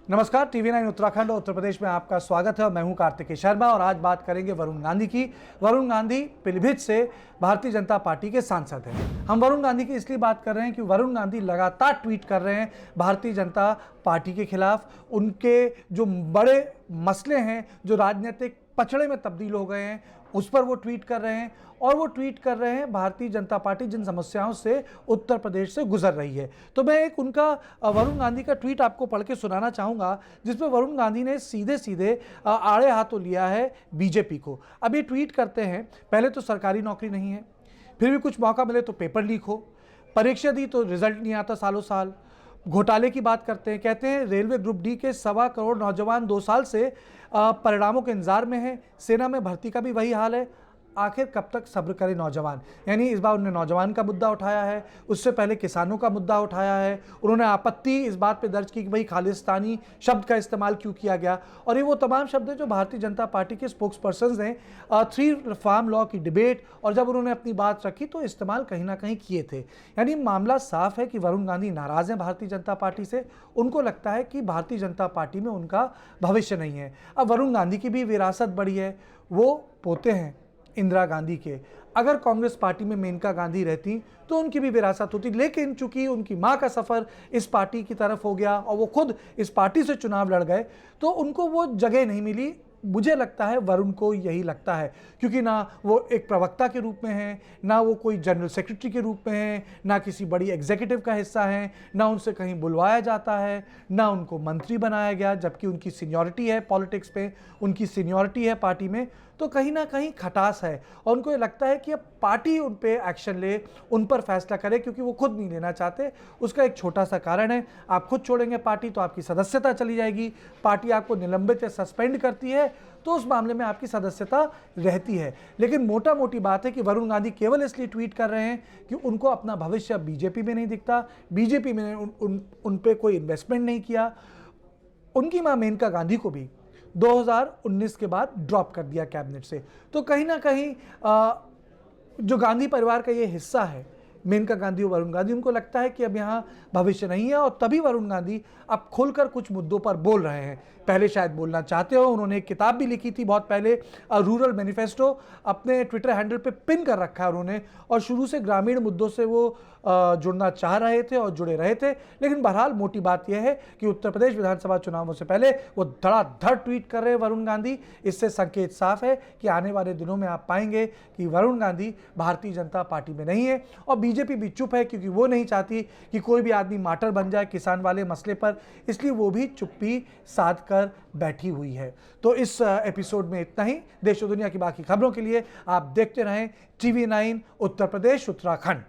नमस्कार, टीवी 9 उत्तराखंड और उत्तर प्रदेश में आपका स्वागत है और मैं हूं कार्तिकेय शर्मा और आज बात करेंगे वरुण गांधी की। वरुण गांधी पीलीभीत से भारतीय जनता पार्टी के सांसद हैं। हम वरुण गांधी की इसलिए बात कर रहे हैं कि वरुण गांधी लगातार ट्वीट कर रहे हैं भारतीय जनता पार्टी के खिलाफ। उनके जो बड़े मसले हैं, जो राजनीतिक पचड़े में तब्दील हो गए हैं, उस पर वो ट्वीट कर रहे हैं और वो ट्वीट कर रहे हैं भारतीय जनता पार्टी जिन समस्याओं से उत्तर प्रदेश से गुजर रही है। तो मैं एक उनका वरुण गांधी का ट्वीट आपको पढ़ के सुनाना चाहूँगा, जिसमें वरुण गांधी ने सीधे सीधे आड़े हाथों लिया है बीजेपी को। अब ये ट्वीट करते हैं, पहले तो सरकारी नौकरी नहीं है, फिर भी कुछ मौका मिले तो पेपर लीक हो, परीक्षा दी तो रिजल्ट नहीं आता सालों साल, घोटाले की बात करते हैं, कहते हैं रेलवे ग्रुप डी के 1.25 करोड़ नौजवान 2 साल से परिणामों के इंतजार में हैं, सेना में भर्ती का भी वही हाल है, आखिर कब तक सब्र करे नौजवान। यानी इस बार उन्होंने नौजवान का मुद्दा उठाया है, उससे पहले किसानों का मुद्दा उठाया है। उन्होंने आपत्ति इस बात पे दर्ज की कि भाई खालिस्तानी शब्द का इस्तेमाल क्यों किया गया, और ये वो तमाम शब्द हैं जो भारतीय जनता पार्टी के स्पोक्स पर्सन ने 3 फार्म लॉ की डिबेट और जब उन्होंने अपनी बात रखी तो इस्तेमाल कहीं ना कहीं किए थे। यानी मामला साफ है कि वरुण गांधी नाराज हैं भारतीय जनता पार्टी से। उनको लगता है कि भारतीय जनता पार्टी में उनका भविष्य नहीं है। अब वरुण गांधी की भी विरासत बड़ी है, वो पोते हैं इंदिरा गांधी के। अगर कांग्रेस पार्टी में मेनका गांधी रहती तो उनकी भी विरासत होती, लेकिन चूंकि उनकी मां का सफर इस पार्टी की तरफ हो गया और वो खुद इस पार्टी से चुनाव लड़ गए तो उनको वो जगह नहीं मिली। मुझे लगता है वरुण को यही लगता है, क्योंकि ना वो एक प्रवक्ता के रूप में हैं, ना वो कोई जनरल सेक्रेटरी के रूप में हैं, ना किसी बड़ी एग्जीक्यूटिव का हिस्सा हैं, ना उनसे कहीं बुलवाया जाता है, ना उनको मंत्री बनाया गया, जबकि उनकी सीनियरिटी है पॉलिटिक्स पे, उनकी सीनियरिटी है पार्टी में। तो कहीं ना कहीं खटास है और उनको ये लगता है कि अब पार्टी उन पे एक्शन ले, उन पर फैसला करे, क्योंकि वो खुद नहीं लेना चाहते। उसका एक छोटा सा कारण है, आप खुद छोड़ेंगे पार्टी तो आपकी सदस्यता चली जाएगी। पार्टी आपको निलंबित या सस्पेंड करती है तो उस मामले में आपकी सदस्यता रहती है। लेकिन मोटा मोटी बात है कि वरुण गांधी केवल इसलिए ट्वीट कर रहे हैं कि उनको अपना भविष्य बीजेपी में नहीं दिखता, बीजेपी में उन पे कोई इन्वेस्टमेंट नहीं किया। उनकी मां मेनका गांधी को भी 2019 के बाद ड्रॉप कर दिया कैबिनेट से। तो कहीं ना कहीं जो गांधी परिवार का ये हिस्सा है, मेनका गांधी और वरुण गांधी, उनको लगता है कि अब यहाँ भविष्य नहीं है और तभी वरुण गांधी अब खुलकर कुछ मुद्दों पर बोल रहे हैं। पहले शायद बोलना चाहते हो, उन्होंने एक किताब भी लिखी थी बहुत पहले, रूरल मैनिफेस्टो, अपने ट्विटर हैंडल पे पिन कर रखा है उन्होंने, और शुरू से ग्रामीण मुद्दों से वो जुड़ना चाह रहे थे और जुड़े रहे थे। लेकिन बहरहाल मोटी बात यह है कि उत्तर प्रदेश विधानसभा चुनावों से पहले वो धड़ाधड़ ट्वीट कर रहे हैं वरुण गांधी। इससे संकेत साफ है कि आने वाले दिनों में आप पाएंगे कि वरुण गांधी भारतीय जनता पार्टी में नहीं है और बीजेपी भी चुप है, क्योंकि वो नहीं चाहती कि कोई भी आदमी मार्टर बन जाए किसान वाले मसले पर, इसलिए वो भी चुप्पी साध कर बैठी हुई है। तो इस एपिसोड में इतना ही। देश और दुनिया की बाकी खबरों के लिए आप देखते रहें टीवी 9 उत्तर प्रदेश उत्तराखंड।